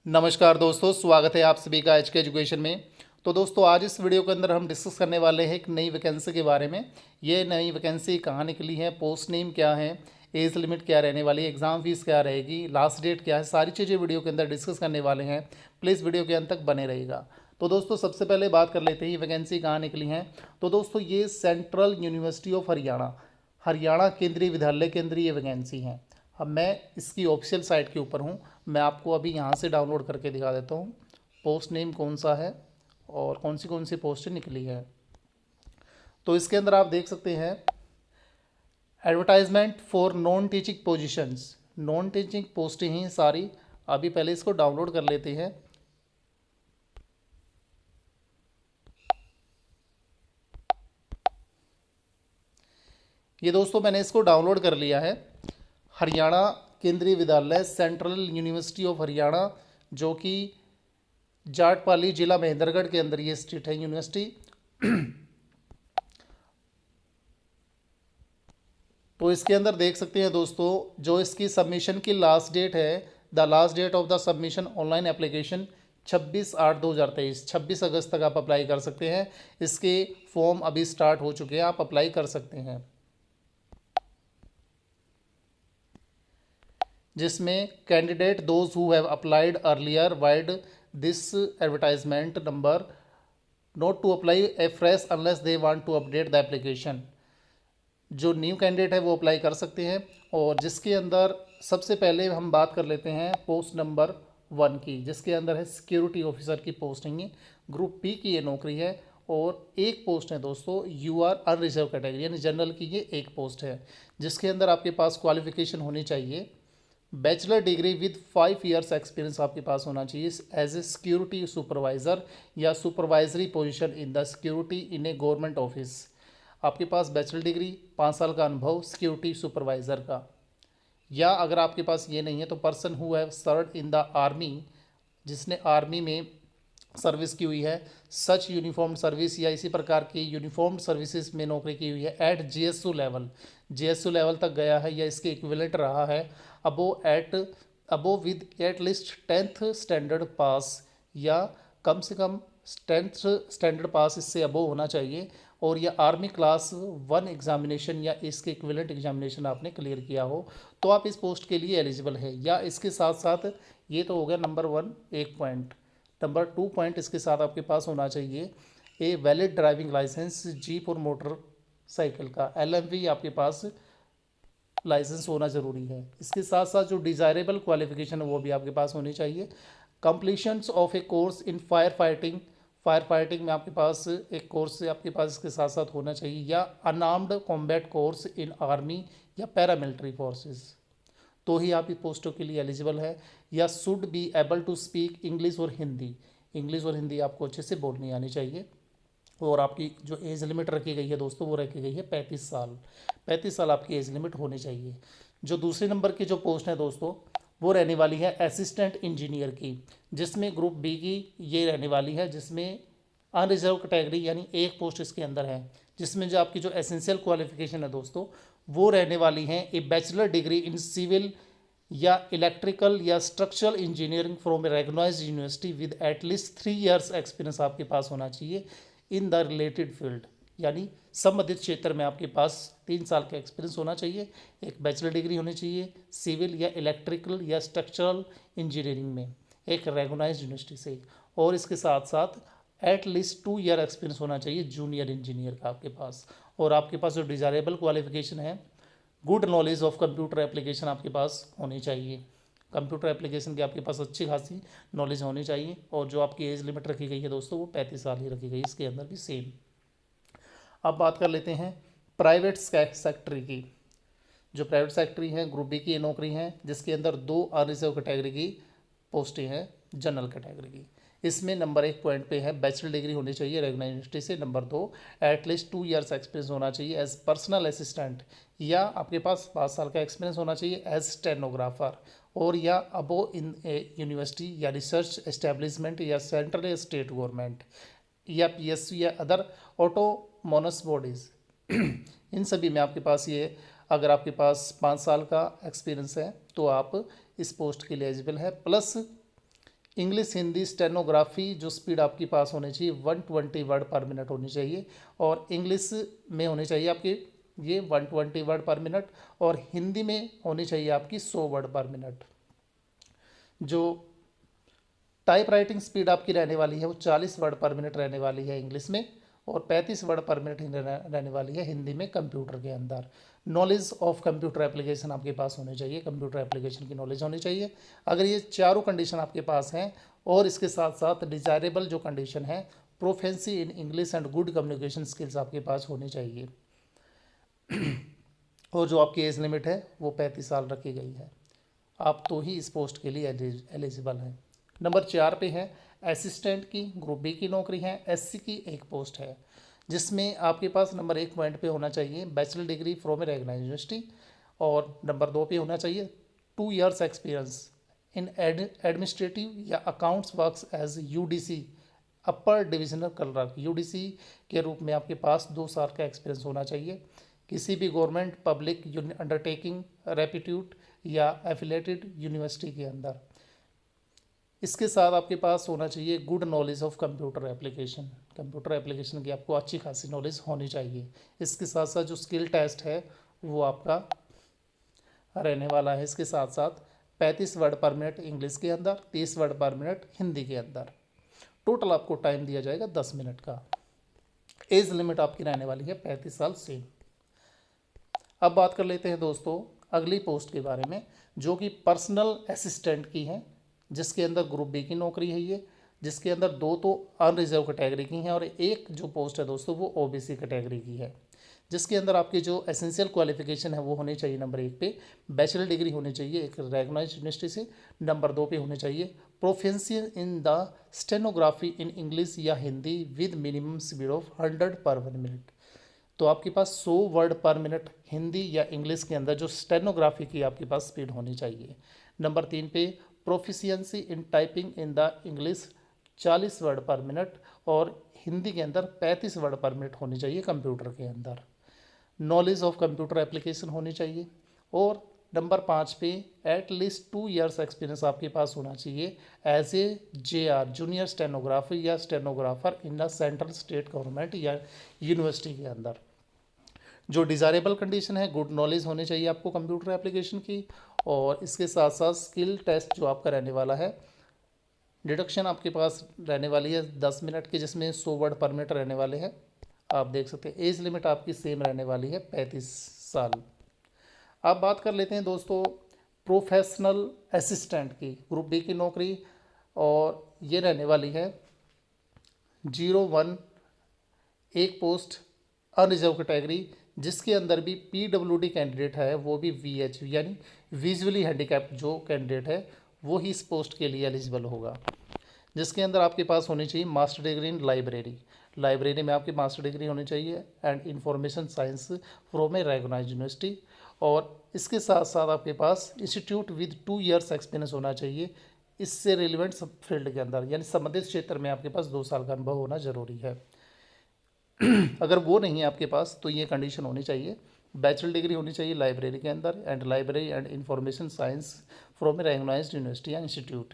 नमस्कार दोस्तों, स्वागत है आप सभी का एच के एजुकेशन में। तो दोस्तों, आज इस वीडियो के अंदर हम डिस्कस करने वाले हैं एक नई वैकेंसी के बारे में। ये नई वैकेंसी कहाँ निकली है, पोस्ट नेम क्या है, एज लिमिट क्या रहने वाली है, एग्ज़ाम फीस क्या रहेगी, लास्ट डेट क्या है, सारी चीज़ें वीडियो के अंदर डिस्कस करने वाले हैं। प्लीज़ वीडियो के अंत तक बने रहेगा। तो दोस्तों, सबसे पहले बात कर लेते हैं ये वैकेंसी कहाँ निकली है। तो दोस्तों, ये सेंट्रल यूनिवर्सिटी ऑफ हरियाणा केंद्रीय विद्यालय के अंदर ये वैकेंसी है। अब मैं इसकी ऑफिशियल साइट के ऊपर हूँ, मैं आपको अभी यहाँ से डाउनलोड करके दिखा देता हूँ पोस्ट नेम कौन सा है और कौन सी पोस्ट निकली है। तो इसके अंदर आप देख सकते हैं advertisement for non teaching positions, non teaching पोस्टें हैं सारी। अभी पहले इसको डाउनलोड कर लेते हैं। ये दोस्तों मैंने इसको डाउनलोड कर लिया है। हरियाणा केंद्रीय विद्यालय सेंट्रल यूनिवर्सिटी ऑफ हरियाणा, जो कि जाटपाली जिला महेंद्रगढ़ के अंदर ये स्थित है यूनिवर्सिटी। तो इसके अंदर देख सकते हैं दोस्तों, जो इसकी सबमिशन की लास्ट डेट है, the last date of the submission online application 26/8/2023, 26 अगस्त तक आप अप्लाई कर सकते हैं। इसके फॉर्म अभी स्टार्ट हो चुके हैं, आप अप्लाई कर सकते हैं। जिसमें candidate those who have applied earlier vide this advertisement number not to apply a fresh unless they want to update the application. जो न्यू कैंडिडेट है वो अप्लाई कर सकते हैं। और जिसके अंदर सबसे पहले हम बात कर लेते हैं पोस्ट नंबर 1 की, जिसके अंदर है सिक्योरिटी ऑफिसर की पोस्टिंग है। ग्रुप बी की ये नौकरी है और एक पोस्ट है दोस्तों UR अनरिजर्व कैटेगरी यानी जनरल की ये एक पोस्ट है, जिसके अंदर आपके पास क्वालिफिकेशन होनी चाहिए bachelor degree with 5 years experience आपके पास होना चाहिए एज ए सिक्योरिटी सुपरवाइज़र या supervisory position in the security in A government office. आपके पास बैचलर डिग्री, 5 साल का अनुभव सिक्योरिटी सुपरवाइज़र का। या अगर आपके पास ये नहीं है तो person who have served in the army, जिसने आर्मी में सर्विस की हुई है, सच यूनिफॉर्म सर्विस या इसी प्रकार की यूनिफॉर्म सर्विसेज में नौकरी की हुई है at GSU level, GSU level तक गया है या इसके इक्विवेलेंट रहा है, अबो with at least 10th standard pass या कम से कम 10th स्टैंडर्ड पास इससे अबो होना चाहिए, और या आर्मी क्लास 1 एग्जामिनेशन या इसके इक्विवेलेंट एग्जामिनेशन आपने क्लियर किया हो तो आप इस पोस्ट के लिए एलिजिबल है। या इसके साथ साथ ये तो हो गया नंबर 1 एक पॉइंट। नंबर 2 पॉइंट इसके साथ आपके पास होना चाहिए a valid driving license jeep और मोटर साइकिल का LMV आपके पास लाइसेंस होना ज़रूरी है। इसके साथ साथ जो डिज़ायरेबल क्वालिफिकेशन है वो भी आपके पास होनी चाहिए। Completions of a course in fire fighting में आपके पास एक कोर्स आपके पास इसके साथ साथ होना चाहिए, या unarmoured combat course in army या पैरामिलिट्री फोर्सेस, तो ही आप इस पोस्टों के लिए एलिजिबल है। या should be able to speak English और हिंदी आपको अच्छे से बोलनी आनी चाहिए। और आपकी जो एज लिमिट रखी गई है दोस्तों वो रखी गई है 35 साल आपकी एज लिमिट होनी चाहिए। जो दूसरे नंबर की जो पोस्ट है दोस्तों वो रहने वाली है असिस्टेंट इंजीनियर की, जिसमें ग्रुप बी की ये रहने वाली है, जिसमें अनरिजर्व कैटेगरी यानी एक पोस्ट इसके अंदर है, जिसमें जो आपकी जो एसेंशियल क्वालिफिकेशन है दोस्तों वो रहने वाली है ए बैचलर डिग्री इन सिविल या इलेक्ट्रिकल या structural engineering from A recognised university with at least 3 years experience आपके पास होना चाहिए इन द रिलेटेड फील्ड, यानी संबंधित क्षेत्र में आपके पास 3 साल का एक्सपीरियंस होना चाहिए, एक बैचलर डिग्री होनी चाहिए सिविल या इलेक्ट्रिकल या स्ट्रक्चरल इंजीनियरिंग में एक रेकग्नाइज्ड यूनिवर्सिटी से, और इसके साथ साथ एट लीस्ट 2 ईयर एक्सपीरियंस होना चाहिए जूनियर इंजीनियर का आपके पास। और आपके पास जो डिज़ायरेबल क्वालिफिकेशन है good knowledge of computer application आपके पास होनी चाहिए, कंप्यूटर एप्लीकेशन की आपके पास अच्छी खासी नॉलेज होनी चाहिए। और जो आपकी एज लिमिट रखी गई है दोस्तों वो 35 साल ही रखी गई है, इसके अंदर भी सेम। अब बात कर लेते हैं प्राइवेट सेक्टर की। जो प्राइवेट सेक्टरी हैं ग्रुप बी की ये नौकरी हैं, जिसके अंदर 2 अनरिजर्व कैटेगरी की पोस्टें हैं जनरल कैटेगरी की। इसमें नंबर 1 पॉइंट पे है बैचलर डिग्री होनी चाहिए रेगनाइज्ड यूनिवर्सिटी से। नंबर 2 एटलीस्ट 2 ईयर्स एक्सपीरियंस होना चाहिए एज पर्सनल असिस्टेंट, या आपके पास 5 साल का एक्सपीरियंस होना चाहिए एज स्टेनोग्राफर, और या अबो इन ए यूनिवर्सिटी या रिसर्च एस्टेब्लिशमेंट या सेंट्रल या स्टेट गवर्नमेंट या PSU या अदर ऑटोमोनस बॉडीज़। इन सभी में आपके पास ये, अगर आपके पास 5 साल का एक्सपीरियंस है तो आप इस पोस्ट के लिए एलिजिबल है। प्लस इंग्लिश हिंदी स्टेनोग्राफी जो स्पीड आपकी पास होनी चाहिए 120 वर्ड पर मिनट होनी चाहिए, और इंग्लिश में होनी चाहिए आपकी ये 120 वर्ड पर मिनट, और हिंदी में होनी चाहिए आपकी 100 वर्ड पर मिनट। जो टाइप राइटिंग स्पीड आपकी रहने वाली है वो 40 वर्ड पर मिनट रहने वाली है इंग्लिश में, और 35 वर्ड पर मिनट रहने वाली है हिंदी में कंप्यूटर के अंदर। नॉलेज ऑफ कंप्यूटर एप्लीकेशन आपके पास होनी चाहिए, कंप्यूटर एप्लीकेशन की नॉलेज होनी चाहिए। अगर ये चारों कंडीशन आपके पास हैं, और इसके साथ साथ डिजायरेबल जो कंडीशन है, proficiency in English and good communication skills आपके पास होनी चाहिए। और जो आपकी एज लिमिट है वो 35 साल रखी गई है, आप तो ही इस पोस्ट के लिए एलिजिबल हैं। नंबर 4 पे है असिस्टेंट की, ग्रुप बी की नौकरी है, एससी की एक पोस्ट है, जिसमें आपके पास नंबर 1 पॉइंट पे होना चाहिए bachelor degree from A recognised university, और नंबर 2 पे होना चाहिए 2 years एक्सपीरियंस इन एडमिनिस्ट्रेटिव या अकाउंट्स वर्क्स एज यूडीसी अपर डिविजनल क्लर्क। यूडीसी के रूप में आपके पास 2 साल का एक्सपीरियंस होना चाहिए किसी भी गवर्नमेंट पब्लिक अंडरटेकिंग रेप्यूटेड या एफिलेटेड यूनिवर्सिटी के अंदर। इसके साथ आपके पास होना चाहिए good knowledge of computer application, computer application की आपको अच्छी खासी नॉलेज होनी चाहिए। इसके साथ साथ जो स्किल टेस्ट है वो आपका रहने वाला है, इसके साथ साथ 35 वर्ड पर मिनट इंग्लिश के अंदर, 30 वर्ड पर मिनट हिंदी के अंदर। टोटल आपको टाइम दिया जाएगा 10 मिनट का। एज लिमिट आपकी रहने वाली है 35 साल से। अब बात कर लेते हैं दोस्तों अगली पोस्ट के बारे में, जो कि पर्सनल असिस्टेंट की है, जिसके अंदर ग्रुप बी की नौकरी है ये, जिसके अंदर 2 तो अनरिजर्व कैटेगरी की हैं और एक जो पोस्ट है दोस्तों वो ओबीसी कैटेगरी की है, जिसके अंदर आपकी जो एसेंशियल क्वालिफिकेशन है वो होनी चाहिए नंबर 1 पे बैचलर डिग्री होनी चाहिए एक रेकग्नाइज्ड यूनिवर्सिटी से, नंबर 2 पे होनी चाहिए proficiency in the stenography in English या Hindi with minimum speed of 100 per minute. तो आपके पास 100 वर्ड पर मिनट हिंदी या इंग्लिश के अंदर जो स्टेनोग्राफी की आपके पास स्पीड होनी चाहिए। नंबर 3 पे proficiency in typing in the English 40 word per minute, और हिंदी के अंदर 35 वर्ड पर मिनट होनी चाहिए कंप्यूटर के अंदर। नॉलेज ऑफ कंप्यूटर एप्लीकेशन होनी चाहिए, और नंबर 5 पे एट लीस्ट 2 years एक्सपीरियंस आपके पास होना चाहिए as a JR junior stenographer या stenographer in the central state government या यूनिवर्सिटी के अंदर। जो डिज़ायरेबल कंडीशन है गुड नॉलेज होनी चाहिए आपको कंप्यूटर एप्लीकेशन की, और इसके साथ साथ स्किल टेस्ट जो आपका रहने वाला है, डिडक्शन आपके पास रहने वाली है 10 मिनट की, जिसमें 100 वर्ड पर मिनट रहने वाले हैं। आप देख सकते हैं एज लिमिट आपकी सेम रहने वाली है 35 साल। अब बात कर लेते हैं दोस्तों प्रोफेशनल असिस्टेंट की, ग्रुप बी की नौकरी, और ये रहने वाली है 01 एक पोस्ट अनरिजर्व कैटेगरी, जिसके अंदर भी PWD कैंडिडेट है, वो भी VH यानी विजुअली हैंडीकैप्ड जो कैंडिडेट है वो ही इस पोस्ट के लिए एलिजिबल होगा, जिसके अंदर आपके पास होनी चाहिए मास्टर डिग्री इन लाइब्रेरी में आपकी मास्टर डिग्री होनी चाहिए and information science from A recognised university, और इसके साथ साथ आपके पास इंस्टीट्यूट विद 2 years एक्सपीरियंस होना चाहिए इससे रिलेवेंट सब फील्ड के अंदर, यानी संबंधित क्षेत्र में आपके पास 2 साल का अनुभव होना जरूरी है। अगर वो नहीं है आपके पास तो ये कंडीशन होनी चाहिए बैचलर डिग्री होनी चाहिए लाइब्रेरी के अंदर and library and information science from A recognised university या इंस्टीट्यूट,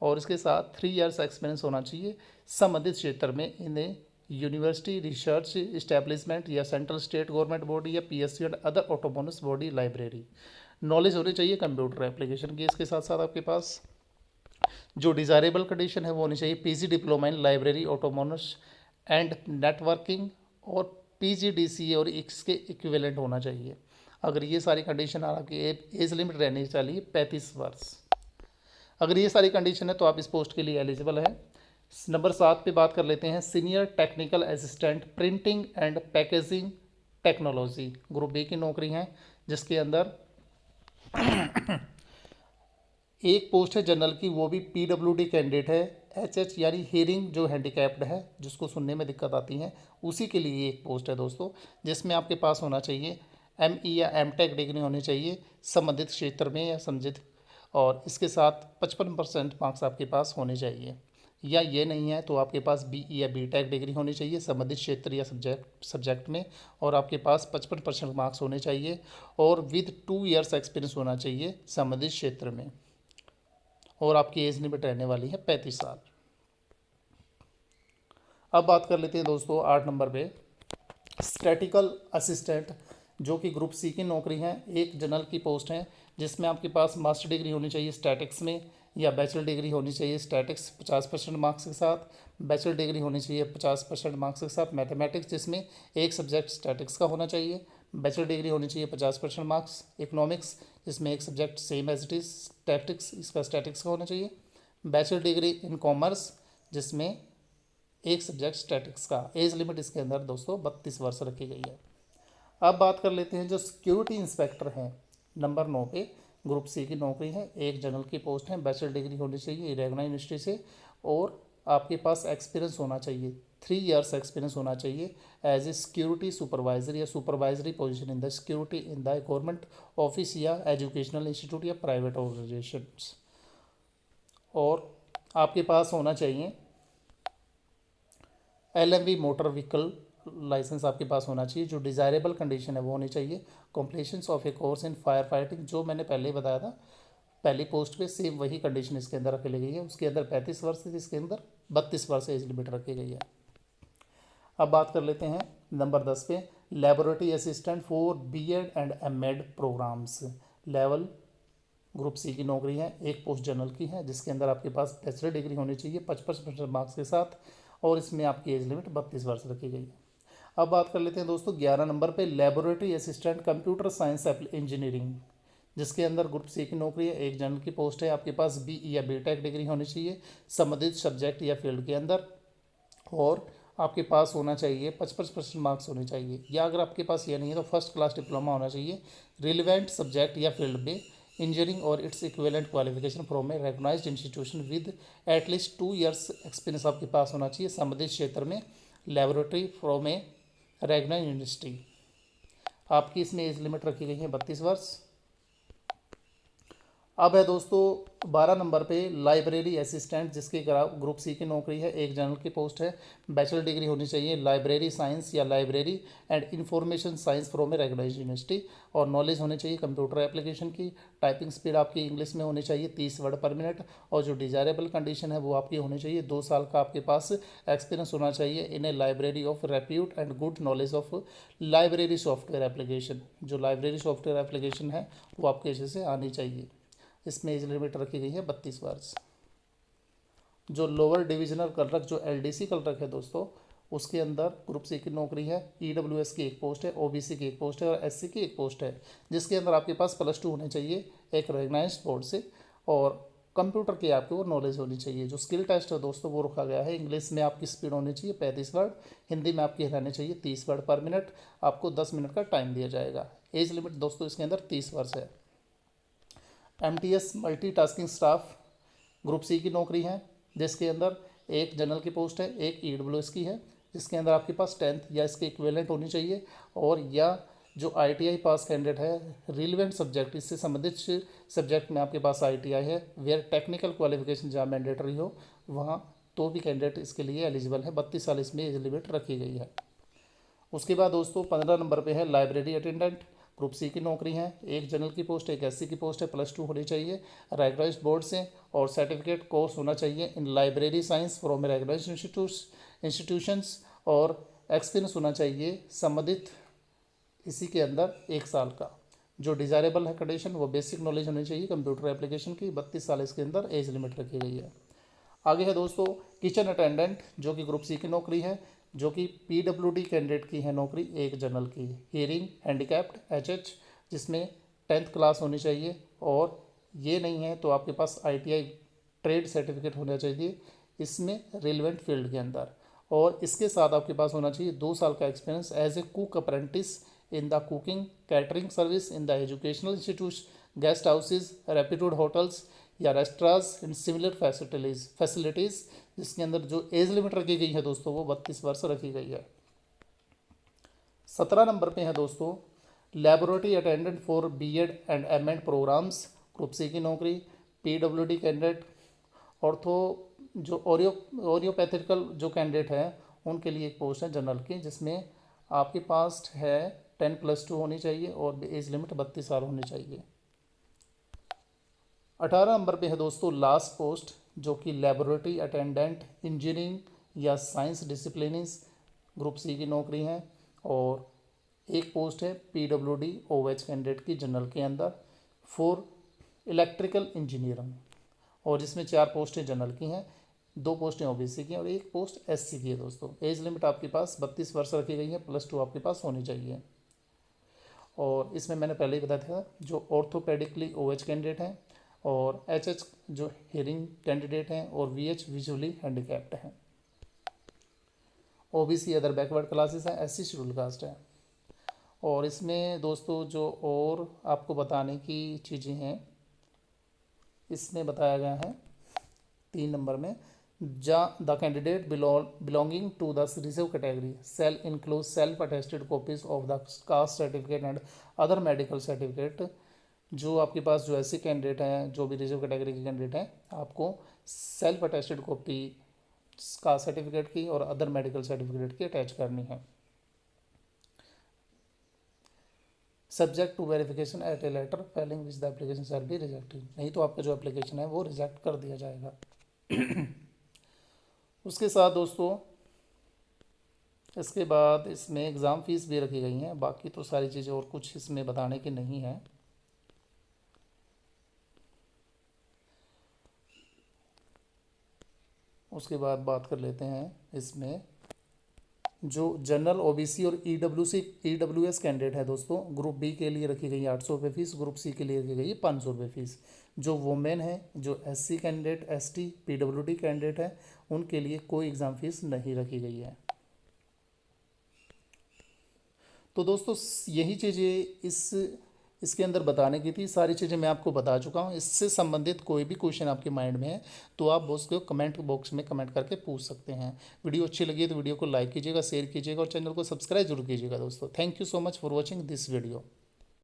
और इसके साथ 3 years एक्सपीरियंस होना चाहिए संबंधित क्षेत्र में इन यूनिवर्सिटी रिसर्च इस्टेब्लिशमेंट या सेंट्रल स्टेट गवर्नमेंट बॉडी या PSU and other autonomous body library. Knowledge होनी चाहिए कंप्यूटर एप्लीकेशन की। इसके साथ साथ आपके पास जो डिज़ायरेबल कंडीशन है वो होनी चाहिए PG diploma in library autonomous and networking और PGDCA और इसके इक्विवेलेंट होना चाहिए। अगर ये सारी कंडीशन आपकी एज लिमिट रहनी चाहिए 35 वर्ष। अगर ये सारी कंडीशन है तो आप इस पोस्ट के लिए एलिजिबल है। नंबर 7 पे बात कर लेते हैं senior technical assistant printing and packaging technology, group B की नौकरी है, जिसके अंदर एक पोस्ट है जनरल की, वो भी PWD कैंडिडेट है, HH यानी हियरिंग जो हैंडीकैप्ड है जिसको सुनने में दिक्कत आती है, उसी के लिए एक पोस्ट है दोस्तों, जिसमें आपके पास होना चाहिए ME या MTech डिग्री होनी चाहिए संबंधित क्षेत्र में या संबंधित, और इसके साथ 55% मार्क्स आपके पास होने चाहिए, या ये नहीं है तो आपके पास BE या BTech डिग्री होनी चाहिए संबंधित क्षेत्र या सब्जेक्ट में, और आपके पास 55% मार्क्स होने चाहिए, और विद 2 years एक्सपीरियंस होना चाहिए संबंधित क्षेत्र में, और आपकी एज लिमिट रहने वाली है 35 साल। अब बात कर लेते हैं दोस्तों 8 नंबर पे स्टैटिकल असिस्टेंट, जो कि ग्रुप सी की नौकरी है। एक जनरल की पोस्ट है जिसमें आपके पास मास्टर डिग्री होनी चाहिए स्टैटिक्स में, या बैचलर डिग्री होनी चाहिए स्टैटिक्स 50% मार्क्स के साथ, बैचलर डिग्री होनी चाहिए 50% मार्क्स के साथ मैथमेटिक्स, जिसमें एक सब्जेक्ट स्टैटिक्स का होना चाहिए, बैचलर डिग्री होनी चाहिए 50% मार्क्स इकोनॉमिक्स, जिसमें एक subject same as it is statics, इसका स्टैटिक्स का होना चाहिए, बैचलर डिग्री इन कॉमर्स, जिसमें एक सब्जेक्ट स्टैटिक्स का। एज लिमिट इसके अंदर दोस्तों 32 वर्ष रखी गई है। अब बात कर लेते हैं जो सिक्योरिटी इंस्पेक्टर हैं, नंबर 9 पे ग्रुप सी की नौकरी है। एक जनरल की पोस्ट है, बैचलर डिग्री होनी चाहिए रेगुलर यूनिवर्सिटी से, और आपके पास एक्सपीरियंस होना चाहिए 3 ईयर्स एक्सपीरियंस होना चाहिए एज ए सिक्योरिटी सुपरवाइजर या supervisory position in the security in the government office या एजुकेशनल इंस्टीट्यूट या प्राइवेट ऑर्गेनाइजेशन। और आपके पास होना चाहिए LMV मोटर व्हीकल लाइसेंस आपके पास होना चाहिए। जो डिज़ायरेबल कंडीशन है वो होनी चाहिए completions of a course in fire fighting, जो मैंने पहले ही बताया था पहली पोस्ट पे, सेम वही कंडीशन इसके अंदर रखी गई है। उसके अंदर 35 वर्ष थी, इसके अंदर 32 वर्ष एज लिमिट रखी गई है। अब बात कर लेते हैं नंबर 10 पे laboratory assistant for BEd and MEd programmes. Level group C की नौकरी है। एक पोस्ट जनरल की है जिसके अंदर आपके पास बैचलर डिग्री होनी चाहिए 55% मार्क्स के साथ, और इसमें आपकी एज लिमिट 32 वर्ष रखी गई है। अब बात कर लेते हैं दोस्तों 11 नंबर पे laboratory assistant computer science engineering, जिसके अंदर ग्रुप सी की नौकरी है। एक जनरल की पोस्ट है, आपके पास BE या BTech डिग्री होनी चाहिए संबंधित सब्जेक्ट या फील्ड के अंदर, और आपके पास होना चाहिए 55% मार्क्स होने चाहिए, या अगर आपके पास ये नहीं है तो फर्स्ट क्लास डिप्लोमा होना चाहिए रिलेवेंट सब्जेक्ट या फील्ड में इंजीनियरिंग और its equivalent qualification from A recognised institution with at least 2 years experience आपके पास होना चाहिए संबंधित क्षेत्र में, laboratory from A recognised university. आपकी इसमें एज लिमिट रखी गई है 32 वर्ष। अब है दोस्तों 12 नंबर पे लाइब्रेरी असिस्टेंट, जिसके ग्रुप सी की नौकरी है। एक जनरल की पोस्ट है, बैचलर डिग्री होनी चाहिए लाइब्रेरी साइंस या library and information science from A recognised university, और नॉलेज होनी चाहिए कंप्यूटर एप्लीकेशन की। टाइपिंग स्पीड आपकी इंग्लिश में होनी चाहिए 30 वर्ड पर मिनट, और जो डिजायरेबल कंडीशन है वो आपकी होनी चाहिए 2 साल का आपके पास एक्सपीरियंस होना चाहिए in a library of repute and good knowledge of library software application. जो लाइब्रेरी सॉफ्टवेयर एप्लीकेशन है वो आपके अच्छे से आनी चाहिए। इसमें एज लिमिट रखी गई है 32 वर्ष। जो लोअर डिविजनल क्लर्क जो LDC क्लर्क है दोस्तों, उसके अंदर ग्रुप सी की नौकरी है। EWS की एक पोस्ट है, OBC की एक पोस्ट है, और SC की एक पोस्ट है, जिसके अंदर आपके पास +2 होने चाहिए एक रिकग्नाइज्ड बोर्ड से, और कंप्यूटर की आपको नॉलेज होनी चाहिए। जो स्किल टेस्ट है दोस्तों वो रखा गया है। इंग्लिश में आपकी स्पीड होनी चाहिए 35 वर्ड, हिंदी में आपकी रहनी चाहिए 30 वर्ड पर मिनट। आपको 10 मिनट का टाइम दिया जाएगा। एज लिमिट दोस्तों इसके अंदर 30 वर्ष है। MTS multitasking staff group C की नौकरी है, जिसके अंदर एक जनरल की पोस्ट है, एक EWS की है, जिसके अंदर आपके पास 10th या इसके इक्विवेलेंट होनी चाहिए, और या जो ITI पास कैंडिडेट है रिलेवेंट सब्जेक्ट, इससे संबंधित सब्जेक्ट में आपके पास ITI है, वेयर टेक्निकल क्वालिफिकेशन जहाँ मैंडेटरी हो वहाँ तो भी कैंडिडेट इसके लिए एलिजिबल है। 32 साल इसमें एज लिमिट रखी गई है। उसके बाद दोस्तों 15 नंबर पे है लाइब्रेरी अटेंडेंट, ग्रुप सी की नौकरी है। एक जनरल की पोस्ट है, एक SC की पोस्ट है, +2 होनी चाहिए रेकग्नाइज्ड बोर्ड से, और सर्टिफिकेट कोर्स होना चाहिए इन library science from recognised institutions, और एक्सपीरियंस होना चाहिए संबंधित इसी के अंदर 1 साल का। जो डिज़ायरेबल है कंडीशन वो बेसिक नॉलेज होनी चाहिए कंप्यूटर एप्लीकेशन की। 32 साल इसके अंदर एज लिमिट रखी गई है। आगे है दोस्तों किचन अटेंडेंट, जो कि ग्रुप सी की नौकरी है, जो कि PWD कैंडिडेट की है नौकरी, एक जनरल की। हियरिंग हैंडीकैप्ड HH, जिसमें 10th क्लास होनी चाहिए, और ये नहीं है तो आपके पास ITI ट्रेड सर्टिफिकेट होना चाहिए इसमें रिलेवेंट फील्ड के अंदर, और इसके साथ आपके पास होना चाहिए 2 साल का experience as a cook apprentice in the cooking catering service in the educational institute guest houses reputed hotels या रेस्टोरेंट्स इन सिमिलर फैसिलिटीज़, जिसके अंदर जो एज लिमिट रखी गई है दोस्तों वो 32 वर्ष रखी गई है। 17 नंबर पे है दोस्तों laboratory attendant for BEd and MEd programmes, group C की नौकरी। PWD कैंडिडेट, ऑर्थो जो ओरियोपैथिकल जो कैंडिडेट है उनके लिए एक पोस्ट है जनरल की, जिसमें आपके पास है 10+2 होनी चाहिए और एज लिमिट 32 साल होनी चाहिए। 18 नंबर पे है दोस्तों लास्ट पोस्ट, जो कि लेबोरेटरी अटेंडेंट इंजीनियरिंग या साइंस डिसिप्लिन्स ग्रुप सी की नौकरी है। और एक पोस्ट है PWD OH कैंडिडेट की जनरल के अंदर फॉर इलेक्ट्रिकल इंजीनियरिंग, और जिसमें 4 पोस्टें जनरल की हैं, 2 पोस्टें OBC की हैं और 1 पोस्ट SC की है दोस्तों। एज लिमिट आपके पास 32 वर्ष रखी गई है, +2 आपके पास होनी चाहिए। और इसमें मैंने पहले ही बताया था जो ऑर्थोपेडिकली OH कैंडिडेट हैं, और HH जो हियरिंग कैंडिडेट हैं, और VH विजुअली हैंडीकैप्ड हैं। OBC अदर बैकवर्ड क्लासेस हैं, SC शेड्यूल कास्ट है। और इसमें दोस्तों जो और आपको बताने की चीज़ें हैं, इसमें बताया गया है 3 नंबर में, the candidate belonging to the reserve category shall include self attested copies of the caste certificate and other medical certificate. जो आपके पास जो ऐसे कैंडिडेट हैं, जो भी रिजर्व कैटेगरी के कैंडिडेट हैं, आपको self attested copy caste certificate की और अदर मेडिकल सर्टिफिकेट की अटैच करनी है। Subject to verification at a later filing which the application shall be rejected, नहीं तो आपका जो एप्लीकेशन है वो रिजेक्ट कर दिया जाएगा। उसके साथ दोस्तों इसके बाद इसमें एग्ज़ाम फीस भी रखी गई हैं, बाकी तो सारी चीज़ें और कुछ इसमें बताने की नहीं है। उसके बाद बात कर लेते हैं इसमें जो जनरल OBC और EWS कैंडिडेट है दोस्तों, ग्रुप बी के लिए रखी गई है 800 रुपये फीस, ग्रुप सी के लिए रखी गई है 500 रुपये फीस। जो वुमेन है, जो SC candidate, ST PWD candidate है, उनके लिए कोई एग्ज़ाम फीस नहीं रखी गई है। तो दोस्तों यही चीज़ें इसके अंदर बताने की थी, सारी चीज़ें मैं आपको बता चुका हूँ। इससे संबंधित कोई भी क्वेश्चन आपके माइंड में है तो आप उसको कमेंट बॉक्स में कमेंट करके पूछ सकते हैं। वीडियो अच्छी लगी है तो वीडियो को लाइक कीजिएगा, शेयर कीजिएगा और चैनल को सब्सक्राइब जरूर कीजिएगा दोस्तों। Thank you so much for watching this video.